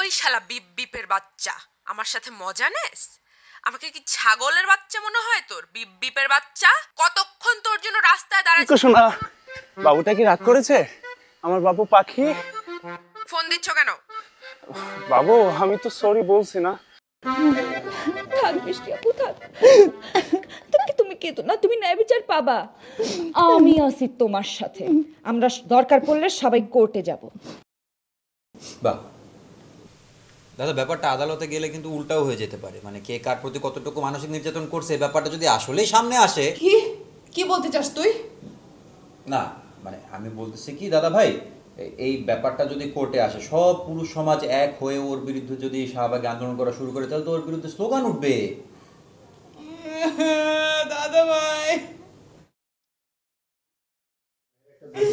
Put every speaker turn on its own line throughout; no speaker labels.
ওই শালা বিপ বিপের বাচ্চা, আমার সাথে মজা নেস? আমাকে কি ছাগলের বাচ্চা মনে হয় তোর? বিপ বিপের বাচ্চা, কতক্ষণ তোর জন্য রাস্তায় দাঁড়াচ্ছি।
শোনা, বাবুটা কি রাগ করেছে? আমার বাবু পাখি।
ফোন দিচ্ছ কেন?
বাবু আমি তো সরি বলছি না।
থাক মিষ্টি আপু থাক, তুমি কেতো না, তুমি ন্যায় বিচার পাবা। আমি আছি তোমার সাথে, আমরা দরকার পড়লে সবাই কোর্টে যাব।
বাহ দাদা, ব্যাপারটা আদালতে গেলে কিন্তু উল্টাও হয়ে যেতে পারে। মানে কে কার প্রতি কতটুকু মানসিক নির্যাতন করছে এই ব্যাপারটা যদি আসলেই সামনে আসে।
কি বলতে চাস তুই?
না মানে আমি বলতেছি কি দাদা ভাই, এই ব্যাপারটা যদি কোর্টে আসে, সব পুরুষ সমাজ এক হয়ে ওর বিরুদ্ধে যদি শাহবাগে আন্দোলন করা শুরু করে, তাহলে তো ওর বিরুদ্ধে স্লোগান উঠবে। দাদা ভাই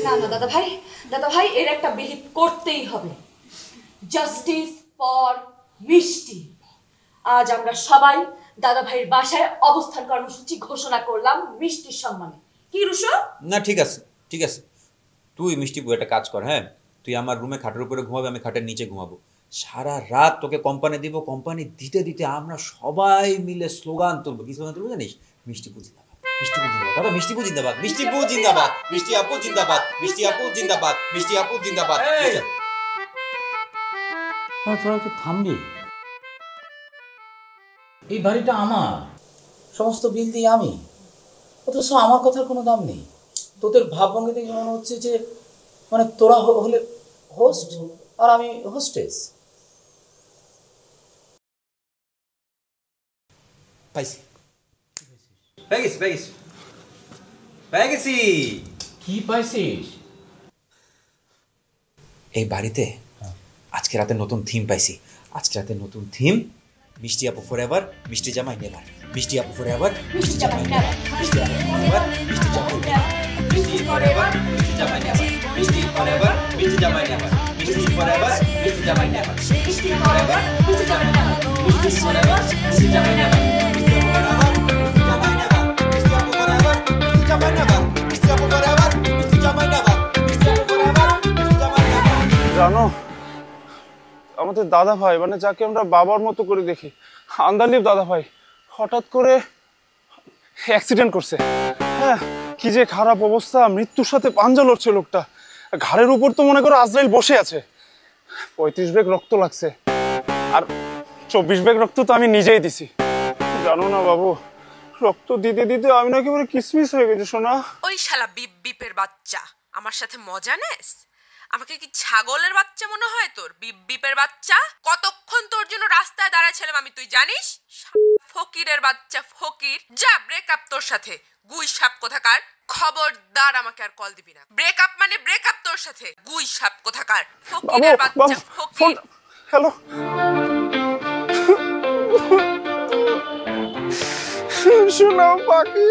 না না দাদা ভাই এর একটা বিহিত করতেই হবে। জাস্টিস ফর মিষ্টি। আজ আমরা সবাই দাদা ভাইয়ের বাসায় অবস্থান কর্মসূচি ঘোষণা করলাম মিষ্টির সম্মানে। কি রুশো?
না ঠিক আছে ঠিক আছে, তুই মিষ্টি একটা কাজ কর। হ্যাঁ, তুই আমার রুমে খাটের উপরে ঘুমাবে, আমি খাটের নিচে ঘুমাবো। সারা রাত তোকে কোম্পানি দিব, কোম্পানি দিতে দিতে আমরা সবাই মিলে স্লোগান তুলবো। কি স্লোগান তুলবো জানিস? মিষ্টি পু জিন্দাবাদ, মিষ্টি পু জিন্দাবাদ, দাদা মিষ্টি পু জিন্দাবাদ, মিষ্টি পু জিন্দাবাদ, মিষ্টি আপু জিন্দাবাদ, মিষ্টি আপু জিন্দাবাদ, মিষ্টি আপু জিন্দাবাদ।
তোরা তো থামবি? এই বাড়িটা আমার, সমস্ত বিল দিয়ে আমি, অথচ আমার কথার কোনো দাম নেই। তোদের ভাবভঙ্গি থেকে মনে হচ্ছে যে মানে তোরা হলে হোস্ট আর আমি হোস্টেস।
পাইছি পেয়ে গেছি।
কি পাইছিস?
এই বাড়িতে আজকে রাতে নতুন থিম পাইছি। আজকে রাতে নতুন থিম, মিষ্টি আপু ফরএভার, মিষ্টি জামাই নেভার। মিষ্টি আপু ফরএভার, মিষ্টি জামাই নেভার, মিষ্টি আপু ফরএভার, মিষ্টি জামাই নেভার, মিষ্টি ফরএভার, মিষ্টি জামাই নেভার, মিষ্টি ফরএভার, মিষ্টি জামাই নেভার, মিষ্টি ফরএভার, মিষ্টি জামাই নেভার, মিষ্টি ফরএভার, মিষ্টি জামাই নেভার, মিষ্টি ফরএভার, মিষ্টি জামাই নেভার, মিষ্টি আপু ফরএভার, মিষ্টি জামাই নেভার, মিষ্টি আপু ফরএভার, মিষ্টি জামাই নেভার, মিষ্টি আপু ফরএভার, মিষ্টি জামাই নেভার।
জানো, আমাদের দাদা ভাই মানে যাকে আমরা বাবার মতো করে দেখি, আন্দালিব দাদা ভাই, হঠাৎ করে অ্যাক্সিডেন্ট করছে। হ্যাঁ, কি যে খারাপ অবস্থা, মৃত্যুর সাথে পাঞ্জা লড়ছে লোকটা। ঘাড়ের উপর তো মনে করো আজরাইল বসে আছে। 35 ব্যাগ রক্ত লাগছে, আর 24 ব্যাগ রক্ত তো আমি নিজেই দিছি। জানো না বাবু, রক্ত দিতে দিতে আমি না একেবারে কিসমিস হয়ে গেছি শোনা।
ওই শালা বিপ বিপের বাচ্চা, আমার সাথে মজা নেস? আমাকে কি ছাগলের বাচ্চা মনে হয় তোর? বিপ বিপের বাচ্চা, কতক্ষণ তোর জন্য রাস্তায় দাঁড়াইছিলাম আমি, তুই জানিস? ফকিরের বাচ্চা ফকির, যা ব্রেকআপ তোর সাথে, গুই সাপ কোথাকার। খবরদার আমাকে আর কল দিবি না। ব্রেকআপ মানে ব্রেকআপ তোর সাথে, গুই সাপ কোথাকার, ফকিরের বাচ্চা ফকির।
হ্যালো, শোনাও পাখি।